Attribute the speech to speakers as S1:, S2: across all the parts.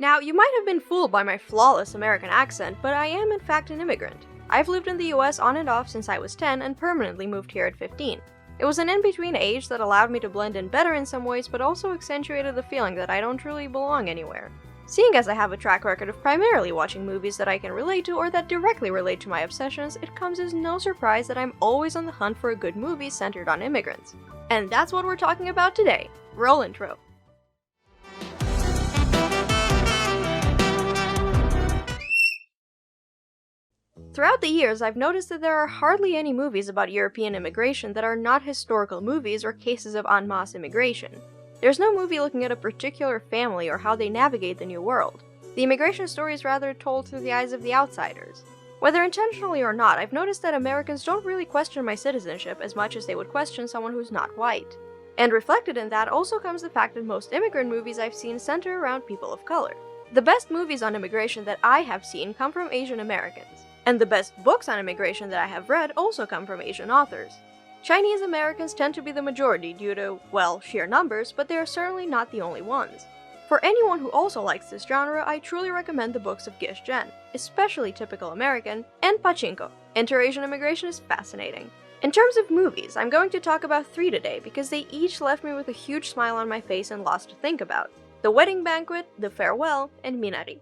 S1: Now, you might have been fooled by my flawless American accent, but I am in fact an immigrant. I've lived in the US on and off since I was 10 and permanently moved here at 15. It was an in-between age that allowed me to blend in better in some ways, but also accentuated the feeling that I don't truly belong anywhere. Seeing as I have a track record of primarily watching movies that I can relate to or that directly relate to my obsessions, it comes as no surprise that I'm always on the hunt for a good movie centered on immigrants. And that's what we're talking about today. Roll intro. Throughout the years, I've noticed that there are hardly any movies about European immigration that are not historical movies or cases of en masse immigration. There's no movie looking at a particular family or how they navigate the new world. The immigration story is rather told through the eyes of the outsiders. Whether intentionally or not, I've noticed that Americans don't really question my citizenship as much as they would question someone who's not white. And reflected in that also comes the fact that most immigrant movies I've seen center around people of color. The best movies on immigration that I have seen come from Asian Americans. And the best books on immigration that I have read also come from Asian authors. Chinese Americans tend to be the majority due to, well, sheer numbers, but they are certainly not the only ones. For anyone who also likes this genre, I truly recommend the books of Gish Jen, especially Typical American, and Pachinko. Inter-Asian immigration is fascinating. In terms of movies, I'm going to talk about 3 today because they each left me with a huge smile on my face and lots to think about. The Wedding Banquet, The Farewell, and Minari.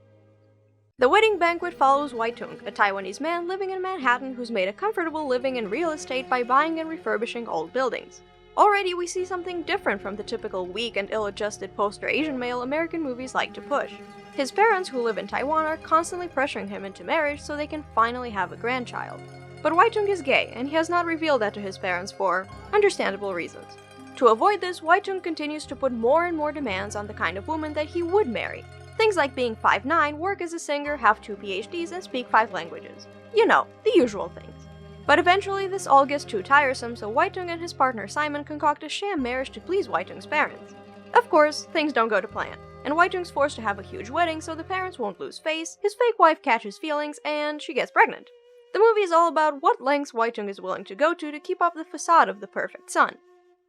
S1: The Wedding Banquet follows Waitung, a Taiwanese man living in Manhattan who's made a comfortable living in real estate by buying and refurbishing old buildings. Already we see something different from the typical weak and ill-adjusted poster Asian male American movies like to push. His parents, who live in Taiwan, are constantly pressuring him into marriage so they can finally have a grandchild. But Waitung is gay, and he has not revealed that to his parents for understandable reasons. To avoid this, Waitung continues to put more and more demands on the kind of woman that he would marry. Things like being 5'9", work as a singer, have 2 PhDs, and speak 5 languages. You know, the usual things. But eventually this all gets too tiresome, so Waitung and his partner Simon concoct a sham marriage to please Waitung's parents. Of course, things don't go to plan, and Waitung's forced to have a huge wedding so the parents won't lose face, his fake wife catches feelings, and she gets pregnant. The movie is all about what lengths Waitung is willing to go to keep up the facade of the perfect son.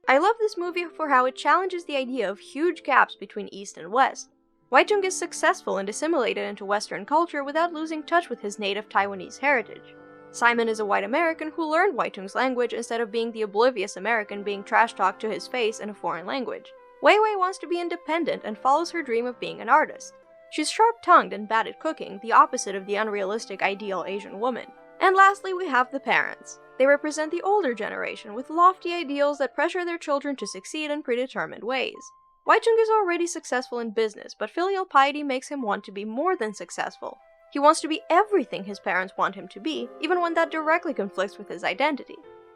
S1: I love this movie for how it challenges the idea of huge gaps between East and West. Waitung is successful and assimilated into Western culture without losing touch with his native Taiwanese heritage. Simon is a white American who learned Waitung's language instead of being the oblivious American being trash-talked to his face in a foreign language. Wei Wei wants to be independent and follows her dream of being an artist. She's sharp-tongued and bad at cooking, the opposite of the unrealistic ideal Asian woman. And lastly, we have the parents. They represent the older generation with lofty ideals that pressure their children to succeed in predetermined ways. Waitung is already successful in business, but filial piety makes him want to be more than successful. He wants to be everything his parents want him to be, even when that directly conflicts with his identity.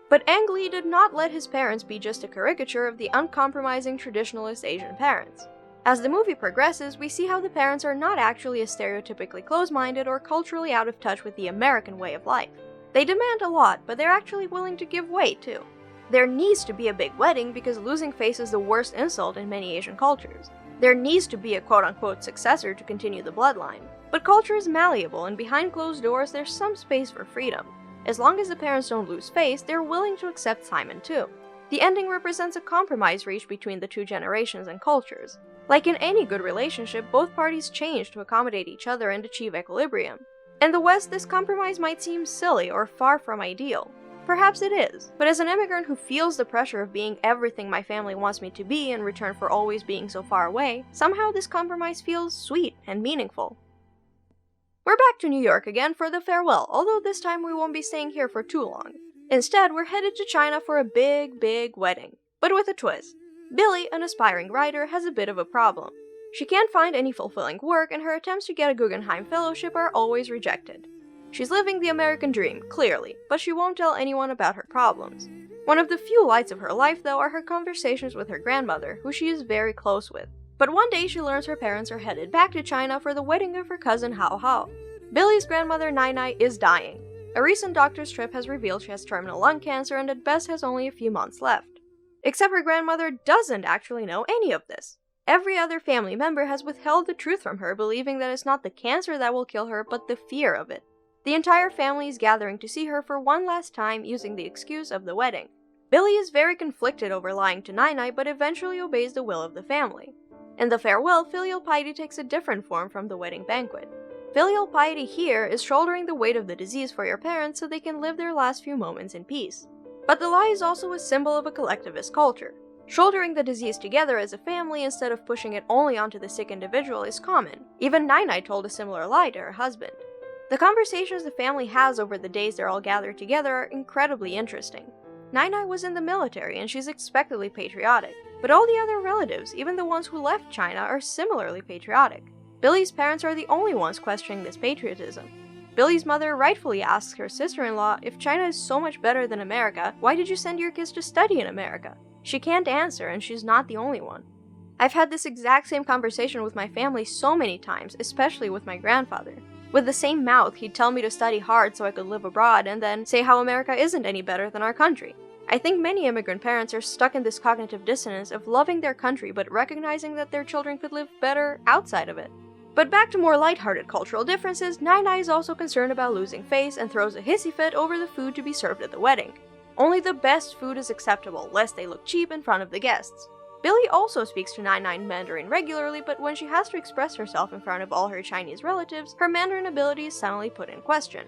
S1: But Ang Lee did not let his parents be just a caricature of the uncompromising traditionalist Asian parents. As the movie progresses, we see how the parents are not actually as stereotypically close-minded or culturally out of touch with the American way of life. They demand a lot, but they're actually willing to give way too. There needs to be a big wedding because losing face is the worst insult in many Asian cultures. There needs to be a quote-unquote successor to continue the bloodline. But culture is malleable, and behind closed doors there's some space for freedom. As long as the parents don't lose face, they're willing to accept Simon too. The ending represents a compromise reached between the 2 generations and cultures. Like in any good relationship, both parties change to accommodate each other and achieve equilibrium. In the West, this compromise might seem silly or far from ideal. Perhaps it is, but as an immigrant who feels the pressure of being everything my family wants me to be in return for always being so far away, somehow this compromise feels sweet and meaningful. We're back to New York again for The Farewell, although this time we won't be staying here for too long. Instead, we're headed to China for a big wedding, but with a twist. Billy, an aspiring writer, has a bit of a problem. She can't find any fulfilling work, and her attempts to get a Guggenheim Fellowship are always rejected. She's living the American dream, clearly, but she won't tell anyone about her problems. One of the few lights of her life, though, are her conversations with her grandmother, who she is very close with. But one day she learns her parents are headed back to China for the wedding of her cousin Hao Hao. Billy's grandmother Nai Nai is dying. A recent doctor's trip has revealed she has terminal lung cancer and at best has only a few months left. Except her grandmother doesn't actually know any of this. Every other family member has withheld the truth from her, believing that it's not the cancer that will kill her, but the fear of it. The entire family is gathering to see her for one last time using the excuse of the wedding. Billy is very conflicted over lying to Nai Nai, but eventually obeys the will of the family. In the farewell, filial piety takes a different form from the wedding banquet. Filial piety here is shouldering the weight of the disease for your parents so they can live their last few moments in peace. But the lie is also a symbol of a collectivist culture. Shouldering the disease together as a family instead of pushing it only onto the sick individual is common. Even Nai told a similar lie to her husband. The conversations the family has over the days they're all gathered together are incredibly interesting. Nai was in the military and she's expectedly patriotic, but all the other relatives, even the ones who left China, are similarly patriotic. Billy's parents are the only ones questioning this patriotism. Billy's mother rightfully asks her sister-in-law, if China is so much better than America, why did you send your kids to study in America? She can't answer, and she's not the only one. I've had this exact same conversation with my family so many times, especially with my grandfather. With the same mouth, he'd tell me to study hard so I could live abroad, and then say how America isn't any better than our country. I think many immigrant parents are stuck in this cognitive dissonance of loving their country but recognizing that their children could live better outside of it. But back to more lighthearted cultural differences, Nai is also concerned about losing face and throws a hissy fit over the food to be served at the wedding. Only the best food is acceptable, lest they look cheap in front of the guests. Billy also speaks to Nai in Mandarin regularly, but when she has to express herself in front of all her Chinese relatives, her Mandarin ability is suddenly put in question.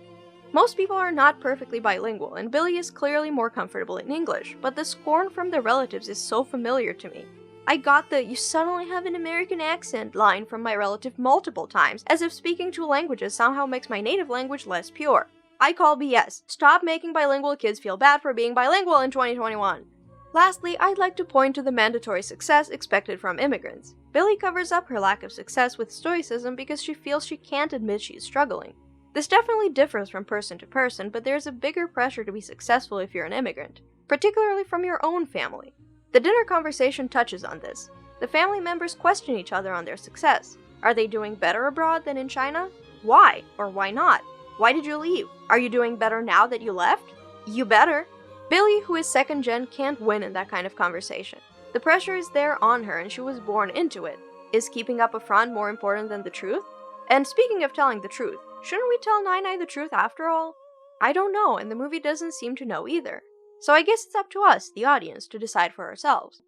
S1: Most people are not perfectly bilingual, and Billy is clearly more comfortable in English, but the scorn from the relatives is so familiar to me. I got the "you suddenly have an American accent" line from my relative multiple times, as if speaking two languages somehow makes my native language less pure. I call BS. Stop making bilingual kids feel bad for being bilingual in 2021. Lastly, I'd like to point to the mandatory success expected from immigrants. Billy covers up her lack of success with stoicism because she feels she can't admit she's struggling. This definitely differs from person to person, but there's a bigger pressure to be successful if you're an immigrant, particularly from your own family. The dinner conversation touches on this. The family members question each other on their success. Are they doing better abroad than in China? Why? Or why not? Why did you leave? Are you doing better now that you left? You better. Billy, who is second gen, can't win in that kind of conversation. The pressure is there on her and she was born into it. Is keeping up a front more important than the truth? And speaking of telling the truth, shouldn't we tell Nai the truth after all? I don't know, and the movie doesn't seem to know either. So I guess it's up to us, the audience, to decide for ourselves.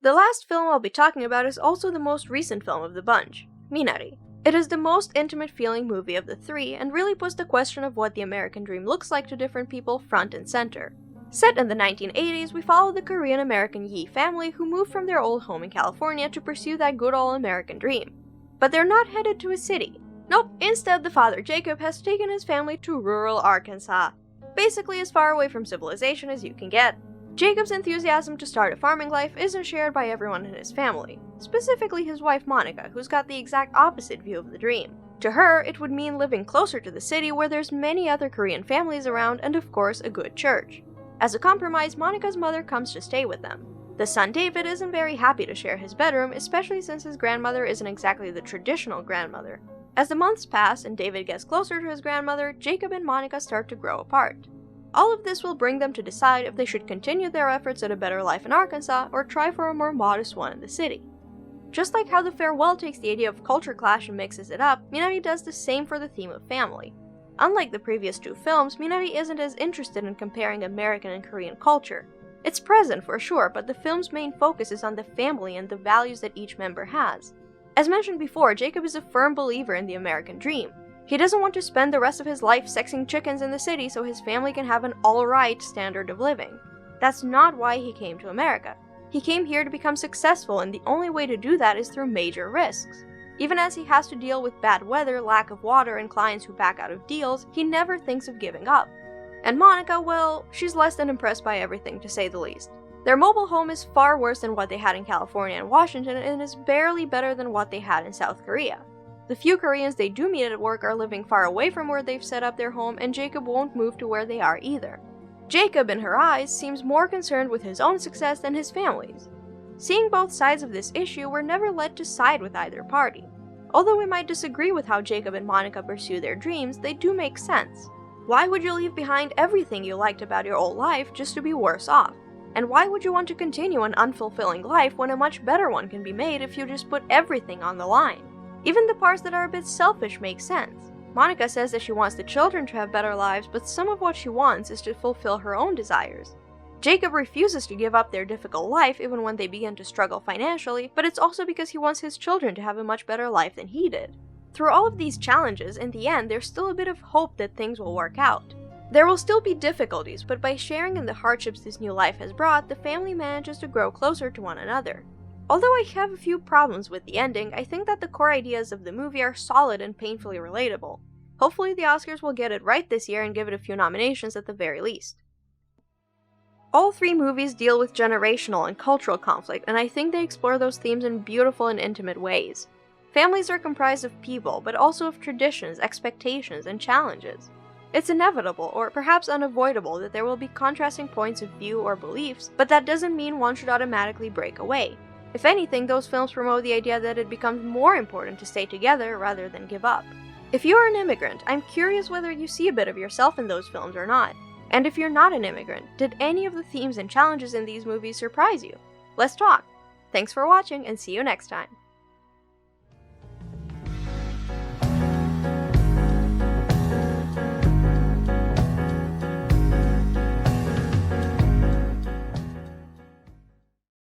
S1: The last film I'll be talking about is also the most recent film of the bunch, Minari. It is the most intimate feeling movie of the three, and really puts the question of what the American dream looks like to different people front and center. Set in the 1980s, we follow the Korean-American Yi family who moved from their old home in California to pursue that good old American dream. But they're not headed to a city. Nope, instead the father Jacob has taken his family to rural Arkansas. Basically as far away from civilization as you can get. Jacob's enthusiasm to start a farming life isn't shared by everyone in his family, specifically his wife Monica, who's got the exact opposite view of the dream. To her, it would mean living closer to the city where there's many other Korean families around and of course a good church. As a compromise, Monica's mother comes to stay with them. The son David isn't very happy to share his bedroom, especially since his grandmother isn't exactly the traditional grandmother. As the months pass and David gets closer to his grandmother, Jacob and Monica start to grow apart. All of this will bring them to decide if they should continue their efforts at a better life in Arkansas or try for a more modest one in the city. Just like how The Farewell takes the idea of culture clash and mixes it up, Minari does the same for the theme of family. Unlike the previous two films, Minari isn't as interested in comparing American and Korean culture. It's present for sure, but the film's main focus is on the family and the values that each member has. As mentioned before, Jacob is a firm believer in the American dream. He doesn't want to spend the rest of his life sexing chickens in the city so his family can have an alright standard of living. That's not why he came to America. He came here to become successful, and the only way to do that is through major risks. Even as he has to deal with bad weather, lack of water, and clients who back out of deals, he never thinks of giving up. And Monica, well, she's less than impressed by everything, to say the least. Their mobile home is far worse than what they had in California and Washington, and is barely better than what they had in South Korea. The few Koreans they do meet at work are living far away from where they've set up their home, and Jacob won't move to where they are either. Jacob, in her eyes, seems more concerned with his own success than his family's. Seeing both sides of this issue, we're never led to side with either party. Although we might disagree with how Jacob and Monica pursue their dreams, they do make sense. Why would you leave behind everything you liked about your old life just to be worse off? And why would you want to continue an unfulfilling life when a much better one can be made if you just put everything on the line? Even the parts that are a bit selfish make sense. Monica says that she wants the children to have better lives, but some of what she wants is to fulfill her own desires. Jacob refuses to give up their difficult life even when they begin to struggle financially, but it's also because he wants his children to have a much better life than he did. Through all of these challenges, in the end, there's still a bit of hope that things will work out. There will still be difficulties, but by sharing in the hardships this new life has brought, the family manages to grow closer to one another. Although I have a few problems with the ending, I think that the core ideas of the movie are solid and painfully relatable. Hopefully the Oscars will get it right this year and give it a few nominations at the very least. All three movies deal with generational and cultural conflict, and I think they explore those themes in beautiful and intimate ways. Families are comprised of people, but also of traditions, expectations, and challenges. It's inevitable, or perhaps unavoidable, that there will be contrasting points of view or beliefs, but that doesn't mean one should automatically break away. If anything, those films promote the idea that it becomes more important to stay together rather than give up. If you are an immigrant, I'm curious whether you see a bit of yourself in those films or not. And if you're not an immigrant, did any of the themes and challenges in these movies surprise you? Let's talk! Thanks for watching, and see you next time!